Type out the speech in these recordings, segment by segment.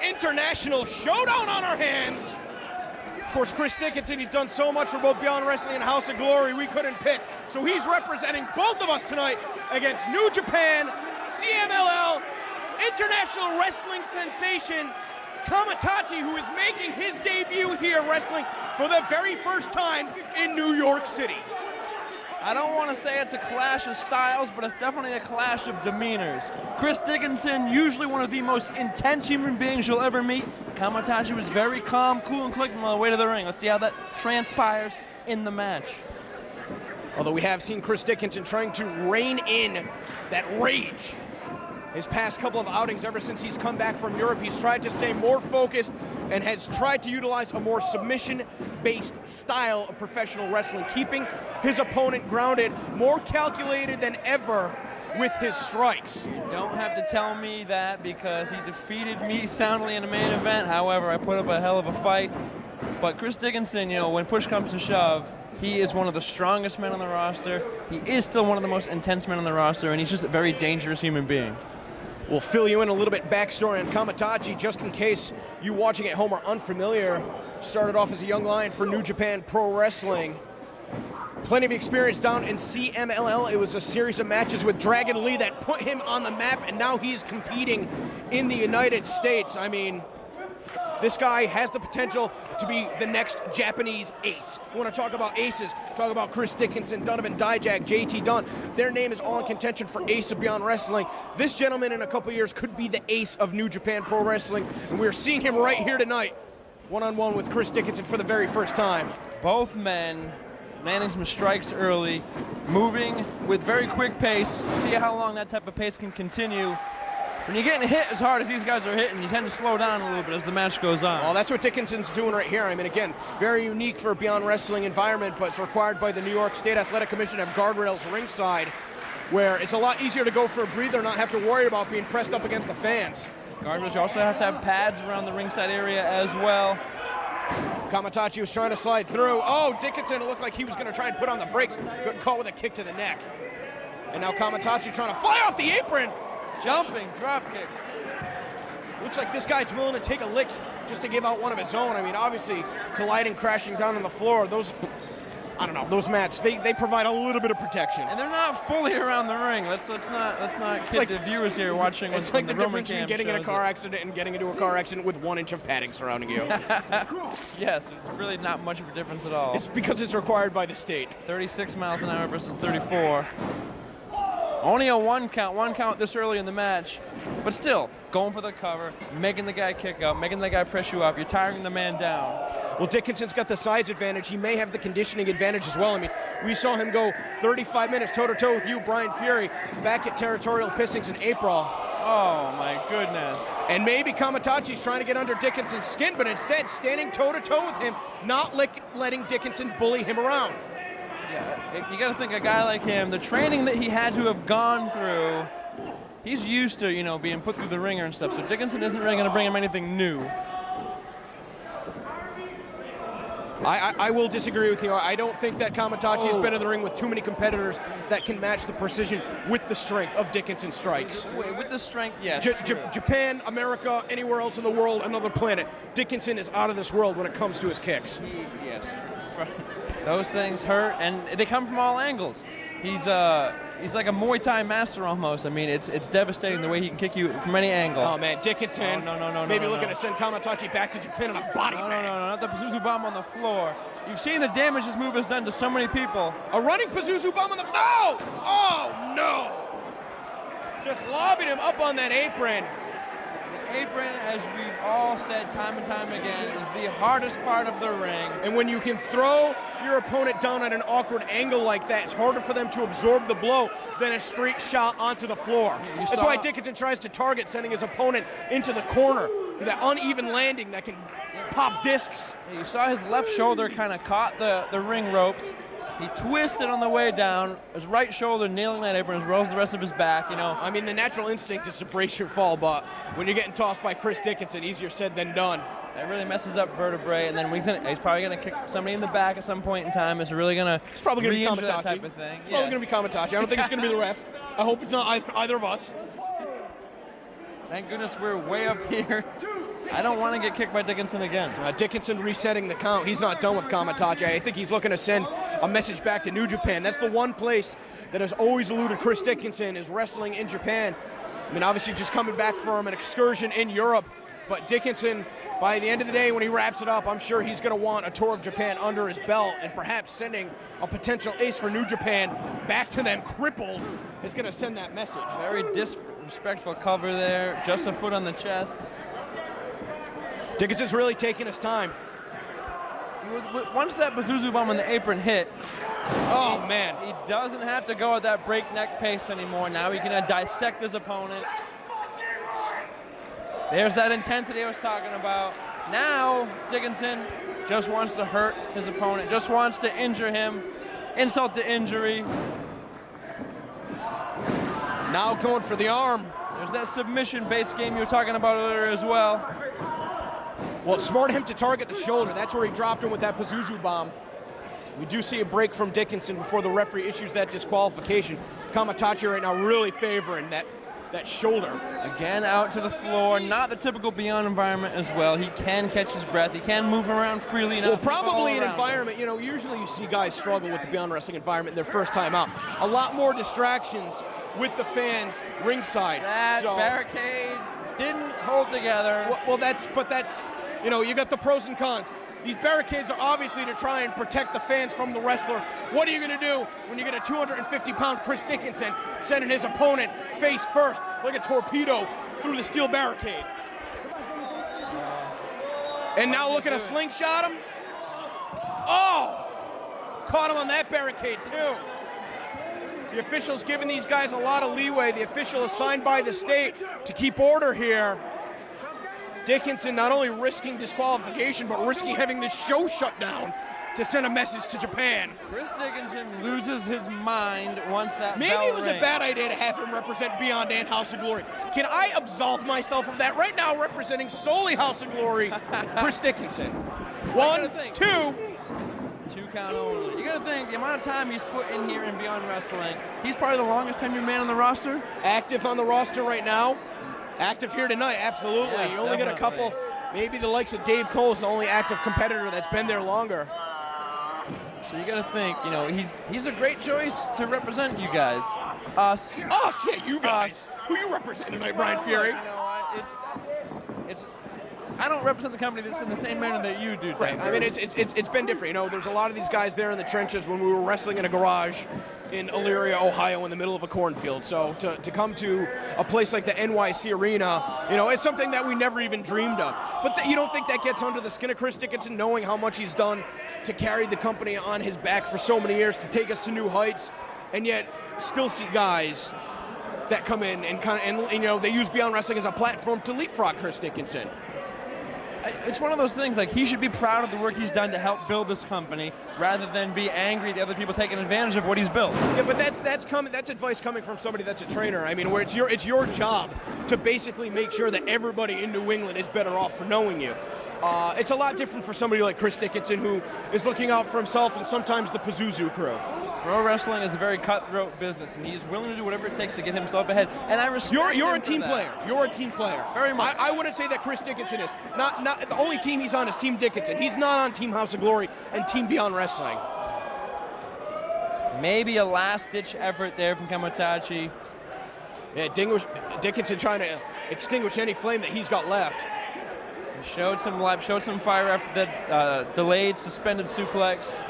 International showdown on our hands. Of course, Chris Dickinson, he's done so much for both Beyond Wrestling and House of Glory, we couldn't pick. So he's representing both of us tonight against New Japan, CMLL, international wrestling sensation, Kamitachi, who is making his debut here wrestling for the very first time in New York City. I don't want to say it's a clash of styles, but it's definitely a clash of demeanors. Chris Dickinson, usually one of the most intense human beings you'll ever meet. Kamitachi was very calm, cool, and collected on the way to the ring. Let's see how that transpires in the match. Although we have seen Chris Dickinson trying to rein in that rage. His past couple of outings, ever since he's come back from Europe, he's tried to stay more focused and has tried to utilize a more submission-based style of professional wrestling, keeping his opponent grounded, more calculated than ever with his strikes. You don't have to tell me that because he defeated me soundly in the main event. However, I put up a hell of a fight. But Chris Dickinson, you know, when push comes to shove, he is one of the strongest men on the roster. He is still one of the most intense men on the roster, and he's just a very dangerous human being. We'll fill you in a little bit backstory on Kamitachi, just in case you watching at home are unfamiliar. Started off as a young lion for New Japan Pro Wrestling. Plenty of experience down in CMLL. It was a series of matches with Dragon Lee that put him on the map, and now he is competing in the United States. I mean, this guy has the potential to be the next Japanese ace. You want to talk about aces, talk about Chris Dickinson, Donovan Dijak, JT Dunn. Their name is all in contention for ace of Beyond Wrestling. This gentleman in a couple years could be the ace of New Japan Pro Wrestling, and we're seeing him right here tonight, one-on-one with Chris Dickinson for the very first time. Both men landing some strikes early, moving with very quick pace. See how long that type of pace can continue. When you're getting hit as hard as these guys are hitting, you tend to slow down a little bit as the match goes on. Well, that's what Dickinson's doing right here. I mean, again, very unique for a Beyond Wrestling environment, but it's required by the New York State Athletic Commission to have guardrails ringside, where it's a lot easier to go for a breather, not have to worry about being pressed up against the fans. Guardrails, you also have to have pads around the ringside area as well. Kamitachi was trying to slide through. Oh, Dickinson, it looked like he was going to try and put on the brakes. Got caught with a kick to the neck. And now Kamitachi trying to fly off the apron. Jumping drop kick. Looks like this guy's willing to take a lick just to give out one of his own. I mean, obviously, colliding, crashing down on the floor, those, I don't know, those mats, they provide a little bit of protection. And they're not fully around the ring. Let's not kid the viewers here watching. It's like the difference between getting in a car accident and getting into a car accident with 1 inch of padding surrounding you. Yes, it's really not much of a difference at all. It's because it's required by the state. 36 miles an hour versus 34. Only a one count this early in the match, but still, going for the cover, making the guy kick up, making the guy press you up. You're tiring the man down. Well, Dickinson's got the size advantage. He may have the conditioning advantage as well. I mean, we saw him go 35 minutes toe-to-toe with you, Brian Fury, back at Territorial Pissings in April. Oh, my goodness. And maybe Kamitachi's trying to get under Dickinson's skin, but instead standing toe-to-toe with him, not letting Dickinson bully him around. Yeah, you got to think a guy like him, the training that he had to have gone through, he's used to, you know, being put through the ringer and stuff, so Dickinson isn't really going to bring him anything new. I will disagree with you. I don't think that Kamitachi has been in the ring with too many competitors that can match the precision with the strength of Dickinson strikes. With the strength, yes. Japan, America, anywhere else in the world, another planet. Dickinson is out of this world when it comes to his kicks. Yes. Those things hurt, and they come from all angles. He's like a Muay Thai master almost. I mean, it's devastating the way he can kick you from any angle. Oh man, Dickinson. No. Maybe looking to send Kamitachi back to Japan on a body bag. No, not the Pazuzu bomb on the floor. You've seen the damage this move has done to so many people. A running Pazuzu bomb on the. No! Oh no! Just lobbing him up on that apron. The apron, as we've all said time and time again, is the hardest part of the ring. And when you can throw your opponent down at an awkward angle like that, it's harder for them to absorb the blow than a straight shot onto the floor. That's why Dickinson tries to target sending his opponent into the corner for that uneven landing that can pop discs. You saw his left shoulder kind of caught the ring ropes. He twisted on the way down, his right shoulder nailing that apron as well as the rest of his back, you know. I mean, the natural instinct is to brace your fall, but when you're getting tossed by Chris Dickinson, easier said than done. That really messes up vertebrae, and then he's probably going to kick somebody in the back at some point in time. It's really going to re-injure that type of thing. It's probably going to be Kamitachi. I don't think it's going to be the ref. I hope it's not either of us. Thank goodness we're way up here. I don't want to get kicked by Dickinson again. Dickinson resetting the count. He's not done with Kamitachi. I think he's looking to send a message back to New Japan. That's the one place that has always eluded Chris Dickinson is wrestling in Japan. I mean, obviously just coming back from an excursion in Europe. But Dickinson, by the end of the day, when he wraps it up, I'm sure he's going to want a tour of Japan under his belt, and perhaps sending a potential ace for New Japan back to them crippled is going to send that message. Very disrespectful cover there. Just a foot on the chest. Dickinson's really taking his time. Once that Pazuzu bomb on the apron hit, man, he doesn't have to go at that breakneck pace anymore. Now he can dissect his opponent. There's that intensity I was talking about. Now Dickinson just wants to hurt his opponent, just wants to injure him, insult to injury. Now going for the arm. There's that submission-based game you were talking about earlier as well. Well, it's smart of him to target the shoulder. That's where he dropped him with that Pazuzu bomb. We do see a break from Dickinson before the referee issues that disqualification. Kamitachi right now really favoring that shoulder. Again, out to the floor. Not the typical Beyond environment as well. He can catch his breath. He can move around freely. Well, probably an environment, usually you see guys struggle with the Beyond Wrestling environment in their first time out. A lot more distractions with the fans ringside. That barricade didn't hold together. Well, that's you got the pros and cons. These barricades are obviously to try and protect the fans from the wrestlers. What are you going to do when you get a 250-pound Chris Dickinson sending his opponent face first like a torpedo through the steel barricade? And now looking to slingshot him. Oh! Caught him on that barricade, too. The official's giving these guys a lot of leeway. The official assigned by the state to keep order here. Dickinson not only risking disqualification, but risking having this show shut down to send a message to Japan. Chris Dickinson loses his mind once that Maybe bell it was rings. a bad idea to have him represent Beyond and House of Glory. Can I absolve myself of that? Right now, representing solely House of Glory, Chris Dickinson. 1, 2. 2 count only. You gotta think, the amount of time he's put in here in Beyond Wrestling, he's probably the longest tenured man on the roster. Active on the roster right now. Active here tonight, absolutely. Yes, you only get a couple, maybe the likes of Dave Cole's the only active competitor that's been there longer. So you gotta think, he's a great choice to represent you guys. Us. Us, yeah, you guys. Who you represent tonight, Brian Fury? You know what? It's I don't represent the company that's in the same manner that you do, right. I mean, it's been different. There's a lot of these guys there in the trenches when we were wrestling in a garage in Elyria, Ohio, in the middle of a cornfield. So to come to a place like the NYC Arena, it's something that we never even dreamed of. But you don't think that gets under the skin of Chris Dickinson, knowing how much he's done to carry the company on his back for so many years, to take us to new heights, and yet still see guys that come in and they use Beyond Wrestling as a platform to leapfrog Chris Dickinson. It's one of those things, like, he should be proud of the work he's done to help build this company rather than be angry at the other people taking advantage of what he's built. Yeah, but that's advice coming from somebody that's a trainer. I mean, where it's your job to basically make sure that everybody in New England is better off for knowing you. It's a lot different for somebody like Chris Dickinson, who is looking out for himself and sometimes the Pazuzu crew. Pro wrestling is a very cutthroat business, and he's willing to do whatever it takes to get himself ahead. And I respect You're him a team for player. that. You're a team player. Very much. I wouldn't say that Chris Dickinson is. Not the only team he's on is Team Dickinson. He's not on Team House of Glory and Team Beyond Wrestling. Maybe a last-ditch effort there from Kamitachi. Yeah, Dickinson trying to extinguish any flame that he's got left. He showed some life, showed some fire after that delayed suspended suplex.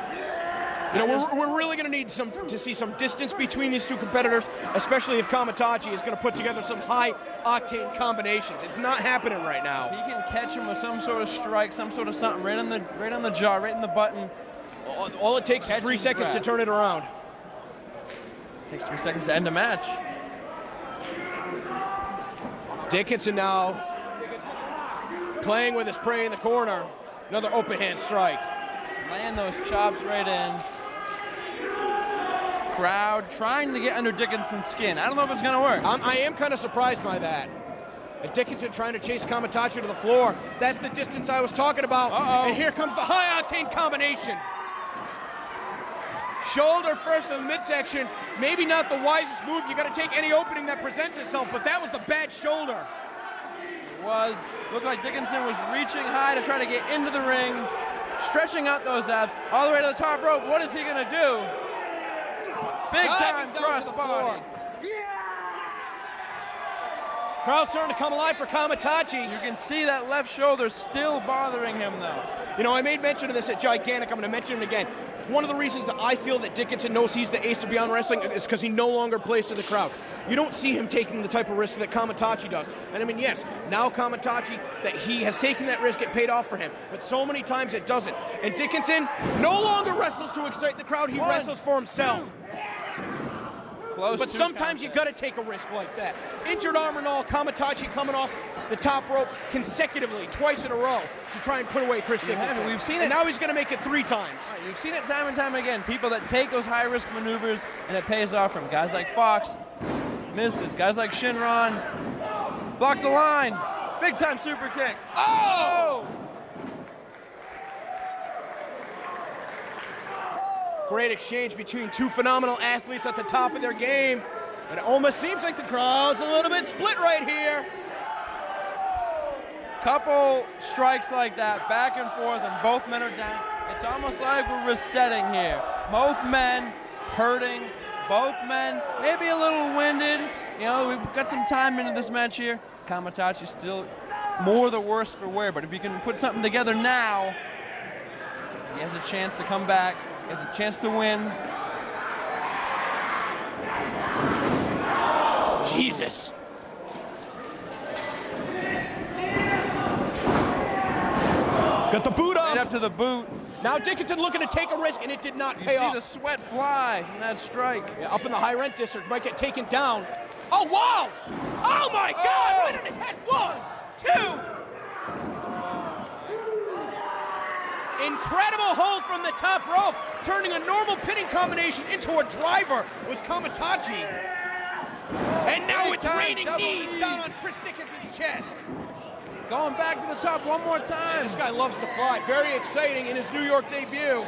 You know, we're really going to need to see some distance between these two competitors, especially if Kamitachi is going to put together some high-octane combinations. It's not happening right now. He can catch him with some sort of strike, some sort of something, right on the jaw, right in the button. All it takes is 3 seconds to turn it around. Takes 3 seconds to end a match. Dickinson now playing with his prey in the corner. Another open hand strike. Laying those chops right in. Crowd trying to get under Dickinson's skin. I don't know if it's going to work. I am kind of surprised by that. Dickinson trying to chase Kamitachi to the floor. That's the distance I was talking about. And here comes the high-octane combination. Shoulder first in the midsection. Maybe not the wisest move. You got to take any opening that presents itself, but that was the bad shoulder. Looked like Dickinson was reaching high to try to get into the ring, stretching out those abs all the way to the top rope. What is he going to do? Big time cross the body. Crowd's starting to come alive for Kamitachi. You can see that left shoulder still bothering him, though. You know, I made mention of this at Gigantic. I'm going to mention it again. One of the reasons that I feel that Dickinson knows he's the ace of Beyond Wrestling is because he no longer plays to the crowd. You don't see him taking the type of risks that Kamitachi does. And I mean, yes, now Kamitachi, that he has taken that risk, it paid off for him. But so many times it doesn't. And Dickinson no longer wrestles to excite the crowd. He wrestles for himself. But sometimes you got to take a risk like that. Injured arm and all, Kamitachi coming off the top rope consecutively, twice in a row, to try and put away Chris Dickinson. We've seen it. And now he's going to make it 3 times. Right, you've seen it time and time again. People that take those high-risk maneuvers, and it pays off for them. Guys like Fox, misses. Guys like Shinron, block the line. Big-time super kick. Oh! Great exchange between 2 phenomenal athletes at the top of their game. And it almost seems like the crowd's a little bit split right here. Couple strikes like that, back and forth, and both men are down. It's almost like we're resetting here. Both men hurting, both men maybe a little winded. You know, we've got some time into this match here. Kamitachi's still more the worse for wear, but if you can put something together now, he has a chance to come back. He has a chance to win. Jesus. Got the boot up. Right up to the boot. Now Dickinson looking to take a risk, and it did not pay off. You see the sweat fly from that strike. Yeah, up in the high rent district, might get taken down. Oh, wow! Oh, my God! Right on his head. 1, 2. Incredible hold from the top rope, turning a normal pinning combination into a driver was Kamitachi. And now it's raining knees down on Chris Dickinson's chest. Going back to the top one more time. This guy loves to fly. Very exciting in his New York debut.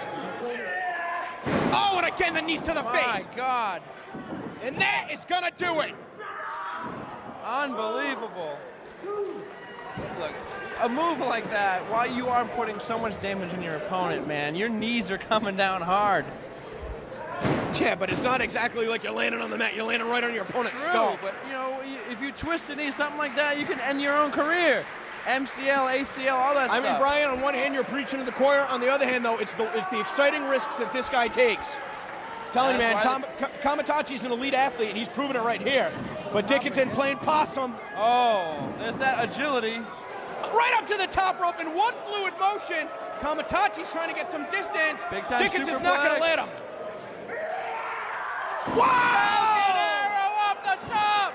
Oh, and again, the knees to the face. My God. And that is going to do it. Unbelievable. Look, a move like that, while you are putting so much damage on your opponent, man, your knees are coming down hard. Yeah, but it's not exactly like you're landing on the mat. You're landing right on your opponent's skull. But, you know, if you twist a knee, something like that, you can end your own career. MCL, ACL, all that stuff. I mean, Brian, on one hand, you're preaching to the choir. On the other hand, though, it's the exciting risks that this guy takes. Telling you, man, Kamitachi's an elite athlete, and he's proven it right here. But Dickinson playing possum. Oh, there's that agility. Right up to the top rope in one fluid motion. Kamitachi's trying to get some distance. Big time Dickinson's not going to let him. Wow! Falcon arrow off the top.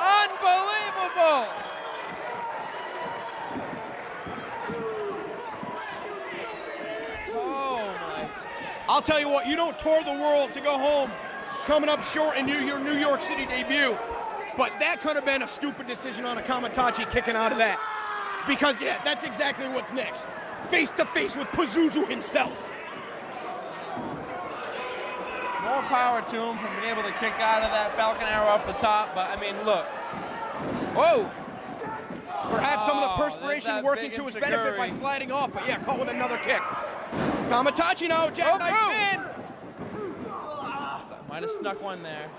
Unbelievable. Oh, my. I'll tell you what, you don't tour the world to go home coming up short in your New York City debut. But that could have been a stupid decision on a Kamitachi kicking out of that. Because, yeah, that's exactly what's next. Face to face with Pazuzu himself. More power to him for being able to kick out of that Falcon Arrow off the top, but I mean, look. Whoa! Perhaps some of the there's perspiration that working big to his benefit by insecurity. sliding off, but yeah, caught with another kick. Kamitachi now, jackknife in! Might have snuck one there.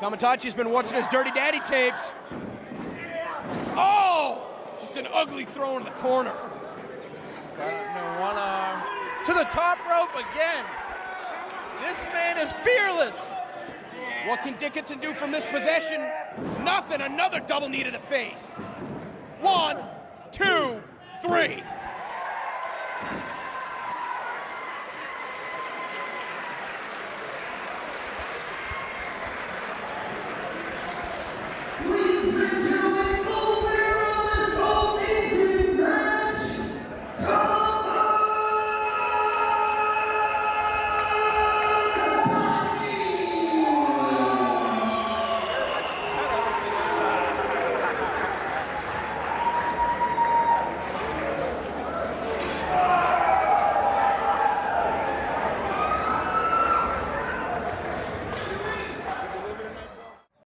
Kamitachi's been watching his Dirty Daddy tapes. Oh! Just an ugly throw in the corner. Got under one arm. To the top rope again. This man is fearless. What can Dickinson do from this possession? Nothing. Another double knee to the face. 1, 2, 3.